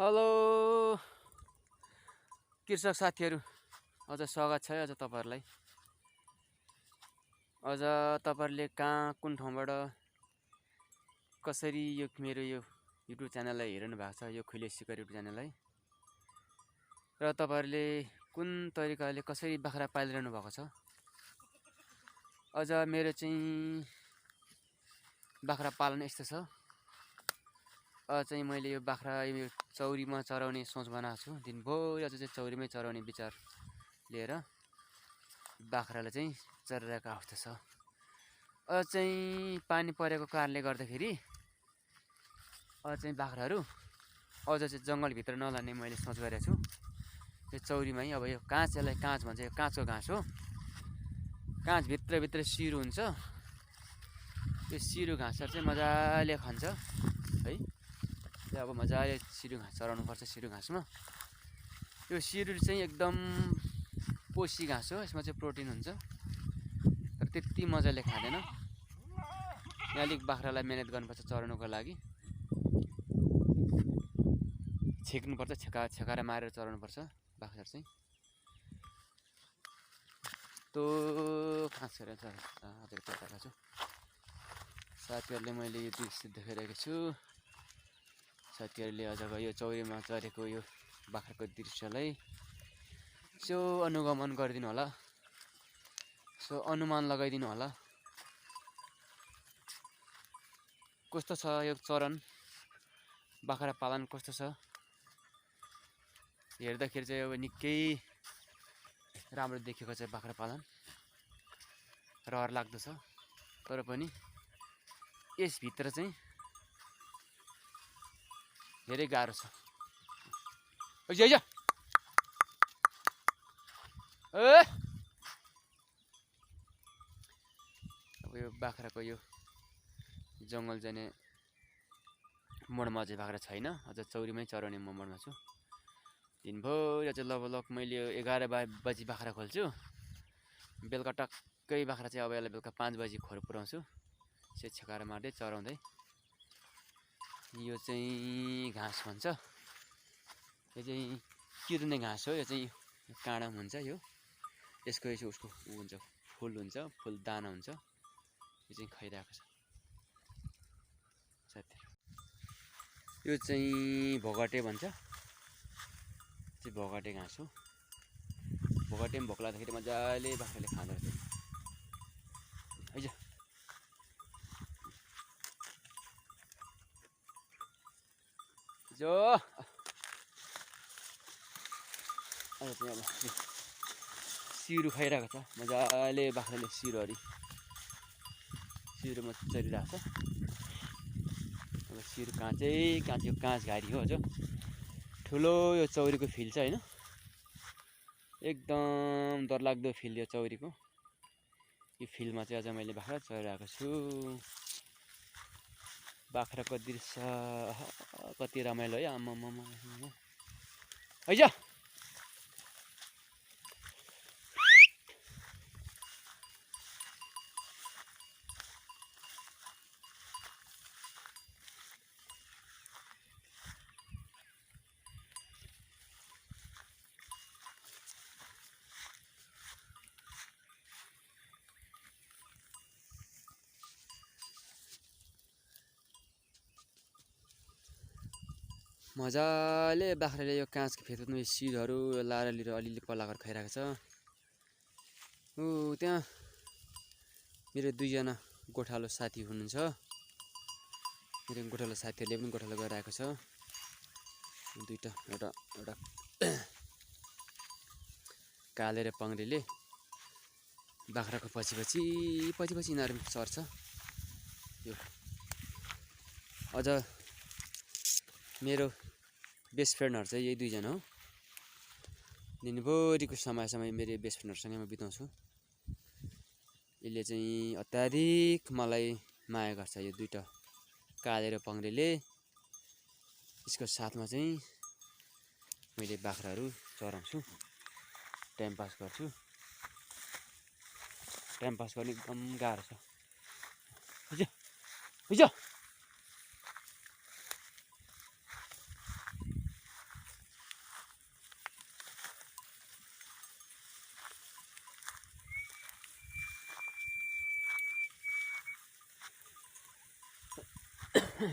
Hello कृषक साथीहरू, अझ स्वागत छ अझ तपाईहरुलाई। अझ तपाईहरुले कहाँ कुन ठाउँबाट कसरी यो मेरो यो युट्युब च्यानललाई हेर्नु भएको छ, यो खुले सिकर युट्युब च्यानललाई, र तपाईहरुले कुन तरिकाले कसरी बाख्रा पालिरहनु भएको छ। अझ मेरो चाहिँ बाख्रा पालन यस्तो छ। चाहिँ मैले यो बाख्रा यो चौरीमा चराउने सोच बनाएको छु। दिनभरि अझ चाहिँ चौरीमै चराउने विचार लिएर बाख्रालाई चाहिँ चराइरहेको अवस्था छ। अझ चाहिँ पानी परेको कारणले गर्दाखेरि अझ चाहिँ बाख्राहरू अझ चाहिँ जङ्गलभित्र नलाने मैले सोच गरेको छु। यो चौरीमै अब यो काँच, यसलाई काँच भन्छ, यो काँचको घाँस हो। काँच भित्र सिरु हुन्छ। यो सिरु घाँसहरू चाहिँ मजाले खान्छ है। अब मजाले सिरु घाँस चराउनु पर्छ। सिरु घाँसमा यो सिरु चाहिँ एकदम पोसी घाँस हो। यसमा चाहिँ प्रोटिन हुन्छ, तर त्यति मजाले खाँदैन। यहाँ अलिक बाख्रालाई मेहनत गर्नुपर्छ चराउनुको लागि। छेक्नुपर्छ, छेकाएर मारेर चराउनुपर्छ बाख्रा चाहिँ। त्यो घाँसहरू चराएको छु। साथीहरूले मैले यो दृश्य देखाइरहेको छु। साथीहरूले अझ यो चौरीमा चरेको यो बाख्राको दृश्यलाई यसो अनुगमन गरिदिनु होला, सो अनुमान लगाइदिनु होला। कस्तो छ यो चरण, बाख्रा पालन कस्तो छ। हेर्दाखेरि चाहिँ अब निकै राम्रो देखेको छ बाख्रा पालन, रहर लाग्दो छ। तर पनि यसभित्र चाहिँ धेरै गाह्रो छ। अब यो बाख्राको यो जङ्गल जाने मोडमा चाहिँ बाख्रा छैन। अझ चौरीमै चराउने म मोडमा छु। दिनभरि अझ लगभग मैले 11 बजी बाख्रा खोल्छु। बेलुका टक्कै बाख्रा चाहिँ अब यसलाई बेलुका 5 बजी खोर पुऱ्याउँछु। यसो छेकाएर मार्दै चराउँदै। यो चाहिँ घाँस भन्छ। यो चाहिँ किर्ने घाँस हो। यो चाहिँ काँडा हुन्छ। यो यसको यसो उसको हुन्छ, फुल हुन्छ, फुल दाना हुन्छ। यो चाहिँ खाइरहेको छ साथीहरू। यो चाहिँ भोगटे भन्छ। चाहिँ भोगटे घाँस हो। भोगटे पनि भोक लाग्दाखेरि मजाले बाख्राले खाँदो रहेछ। जो अब सिरु खाइरहेको छ मजाले बाख्राले। सिरुमा चरिरहेको छ। अब सिरु काँचै काँच घारी हो। जो ठुलो यो चौरीको फिल्ड छ होइन, एकदम डरलाग्दो फिल्ड यो चौरीको। यो फिल्डमा चाहिँ अझ मैले बाख्रा चराइरहेको छु। बाख्राको दृश्य कति रमाइलो है। आम्मामा हैजा मजाले बाख्राले यो काँचको फेदमा सिरहरू लाएर अलिअलि पलाएर खाइरहेको छ। त्यहाँ मेरो 2 जना गोठालो साथी हुनुहुन्छ। मेरो गोठालो साथीहरूले पनि गोठालो गरिरहेको छ। एउटा काले र पङ्ग्रेले बाख्राको पछि यिनीहरू पनि चर्छ। यो अझ मेरो बेस्ट फ्रेन्डहरू चाहिँ यही 2 जना हो। दिनभरिको समय मेरो बेस्ट फ्रेन्डहरूसँगै म बिताउँछु। यसले चाहिँ अत्याधिक मलाई माया गर्छ। यो 2टा काले र पङ्ग्रेले। यसको साथमा चाहिँ मैले बाख्राहरू चराउँछु, टाइम पास गर्छु। टाइम पास गर्ने एकदम गाह्रो छ। यो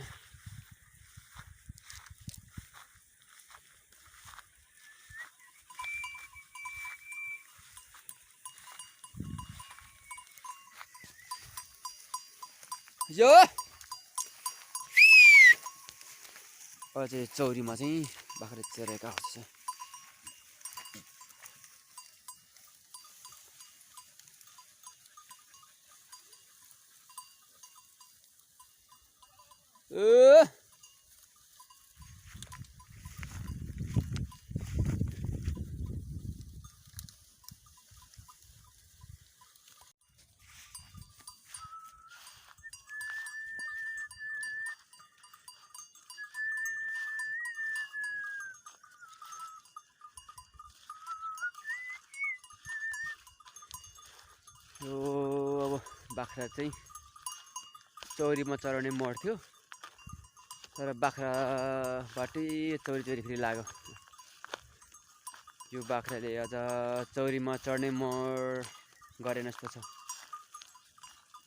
अझै चौरीमा चाहिँ बाख्रा चरेका हुन्छ। यो अब बाख्रा चाहिँ चौरीमा चराउने मर्थ्यो, तर बाख्राबाटै चौरी फेरि लाग्यो। यो बाख्राले अझ चौरीमा चढ्ने मर गरेन जस्तो छ।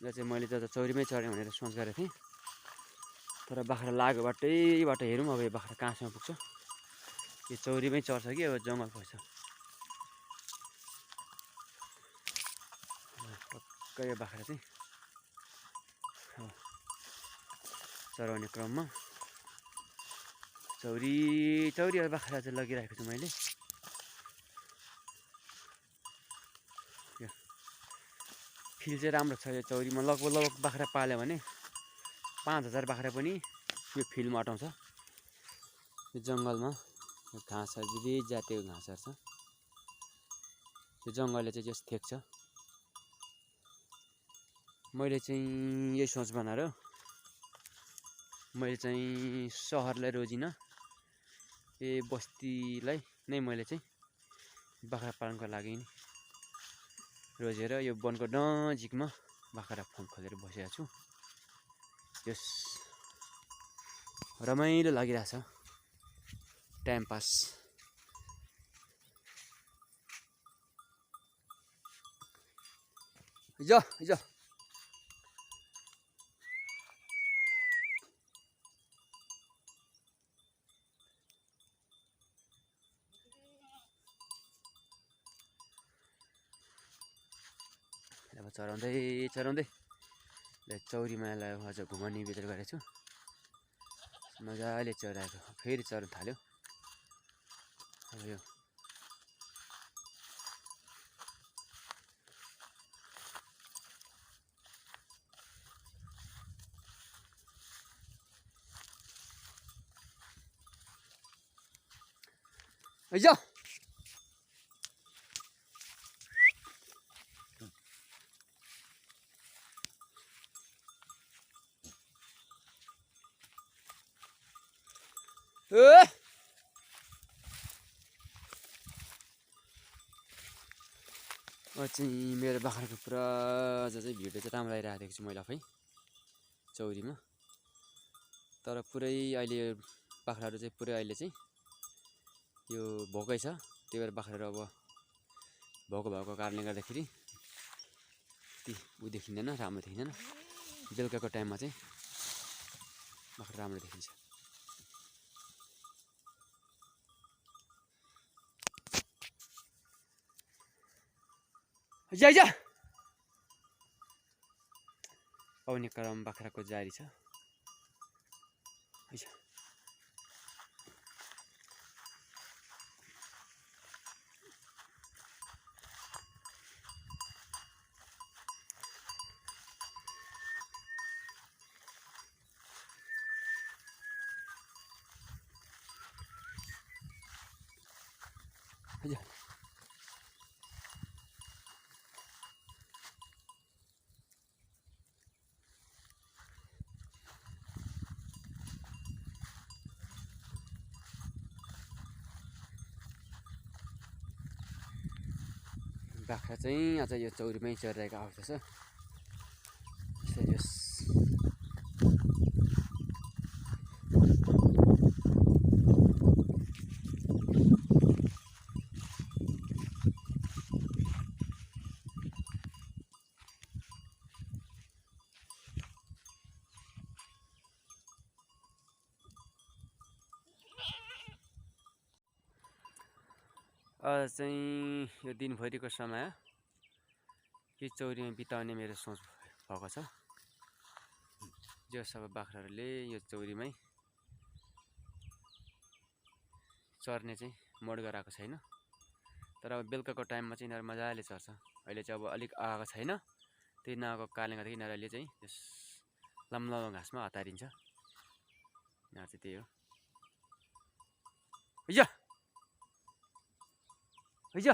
यो चाहिँ मैले त चौरीमै चढेँ भनेर सोच गरेको थिएँ, तर बाख्रा लाग्यो बाटैबाट हेरौँ अब यो बाख्रा कहाँसम्म पुग्छ। यो चौरीमै चढ्छ कि अब जङ्गल पर्छ। पक्का यो बाख्रा चाहिँ चराउने क्रममा चौरी बाख्रा चाहिँ लगिरहेको छु मैले। फिल चाहिँ राम्रो छ यो चौरीमा। लगभग बाख्रा पाल्यो भने 5000 बाख्रा पनि यो फिल्डमा अटाउँछ। यो जङ्गलमा घाँसहरू विविध जातिको घाँसहरू छ। यो जङ्गलले चाहिँ जस थेक्छ। मैले चाहिँ यही सोच बनाएर मैले चाहिँ सहरलाई रोजिनँ, ए बस्तीलाई नै मैले चाहिँ बाख्रा पालनको लागि नि रोजेर यो वनको नजिकमा बाख्रा फार्म खोलेर बसेको छु। यस रमाइलो लागिरहेछ, टाइम पास। हिजो अब चराउँदै चौरीमा अझ घुमाउने भित्र गरेको छु। मजाले चराएको फेरि चर्न थाल्यो। अब यो हिजो चाहिँ मेरो बाख्राको पुरा अझ चाहिँ भिडियो चाहिँ राम्रो आइरहेको छु मैले आफै चौरीमा। तर पुरै अहिले बाख्राहरू चाहिँ पुरै अहिले चाहिँ यो भोकै छ, त्यही भएर बाख्राहरू अब भोको भएको कारणले गर्दाखेरि ती देखिँदैन, राम्रो देखिँदैन। बेलुकाको टाइममा चाहिँ बाख्रा राम्रो देखिन्छ। आउने क्रम बाख्राको जारी छ। बाख्रा चाहिँ अझ यो चौरीमै चरिरहेको अवस्था छ। आज चाहिँ यो दिनभरिको समय यो चौरीमा बिताउने मेरो सोच भएको छ। जो सब बाख्राहरूले यो चौरीमै चर्ने चाहिँ मोड गराएको छैन। तर अब बेलुकाको टाइममा चाहिँ यिनीहरू मजाले चर्छ। अहिले चाहिँ अब अलिक आएको छैन, त्यही नआएको कारणले गर्दा यिनीहरूले चाहिँ त्यस लम्लामा घाँसमा हतारिन्छ। यहाँ चाहिँ त्यही हो। हैजा हैजा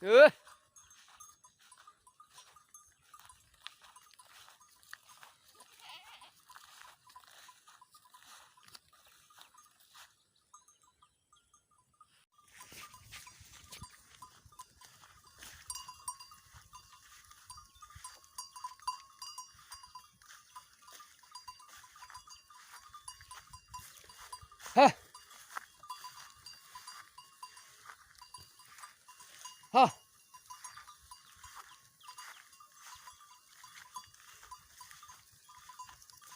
ए हा हा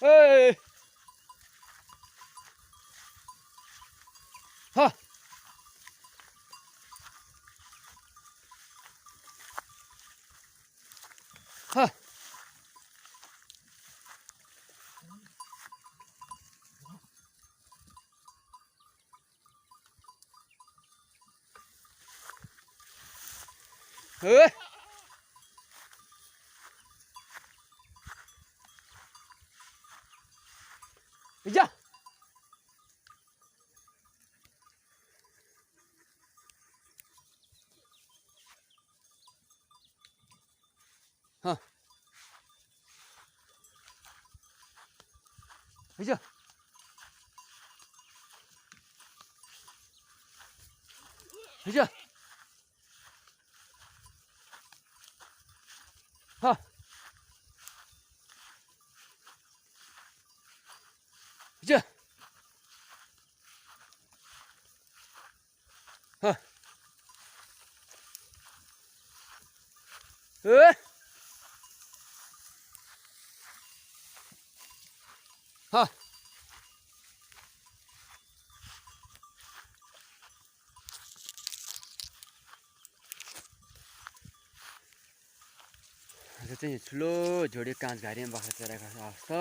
ए हा हा ए हैजा हा हैजा हैजा हा हैजा हा ए हा यो चाहिँ ठुलो झोडी काँच घारीमा बाख्रा चराएको अवस्था।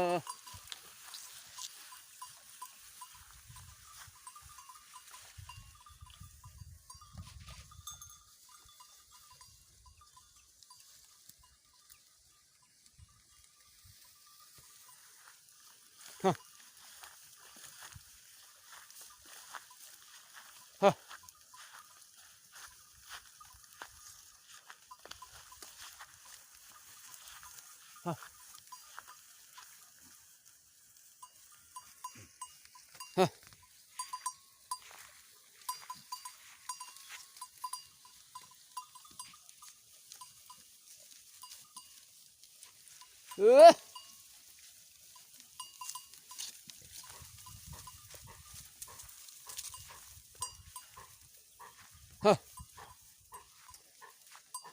हा हा हा हा ए हा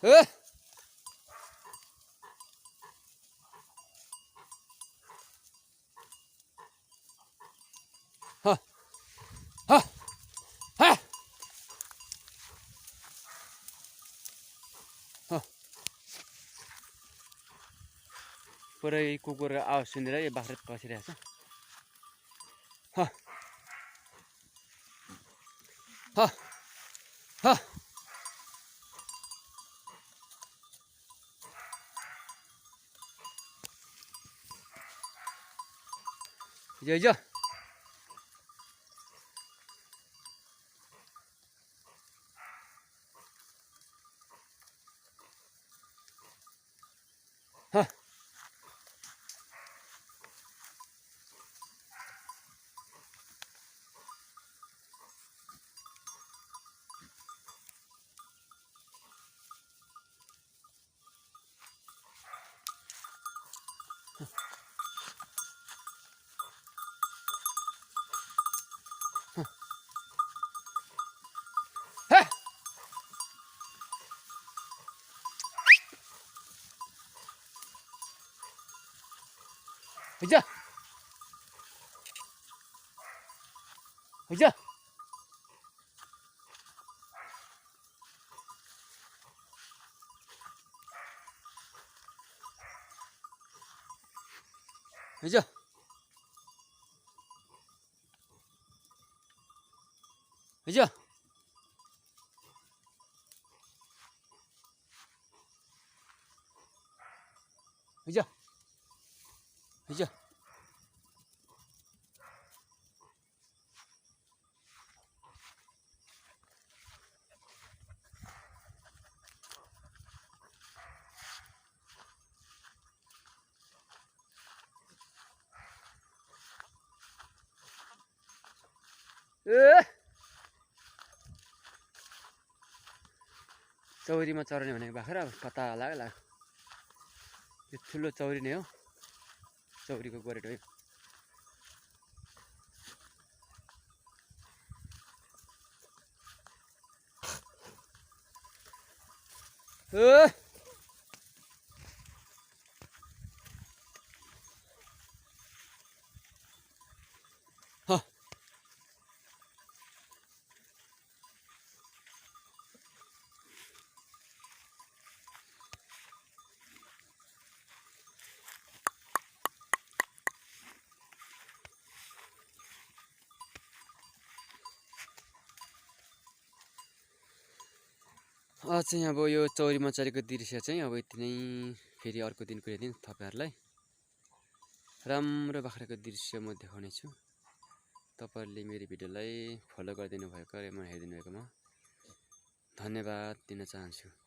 ए हा हा हा हा पुरै कुकुरको आवाज सुनेर यो बाख्रा पसिरहेको छ। हा हा हा हैजा हा हैजा हैजा हैजा हैजा हैजा हैजा ए चौरीमा चराउने भनेको बाख्रा कता लाग्यो यो ठुलो चौरी नै हो चौरीको गोरेटो हो चाहिँ अब यो चौरीमा चरेको दृश्य चाहिँ अब यति नै फेरि अर्को दिन कुनै दिन तपाईँहरूलाई राम्रो बाख्राको दृश्य म देखाउने छु तपाईँहरूले मेरो भिडियोलाई फलो गरिदिनु भएको र म हेरिदिनु भएकोमा धन्यवाद दिन चाहन्छु।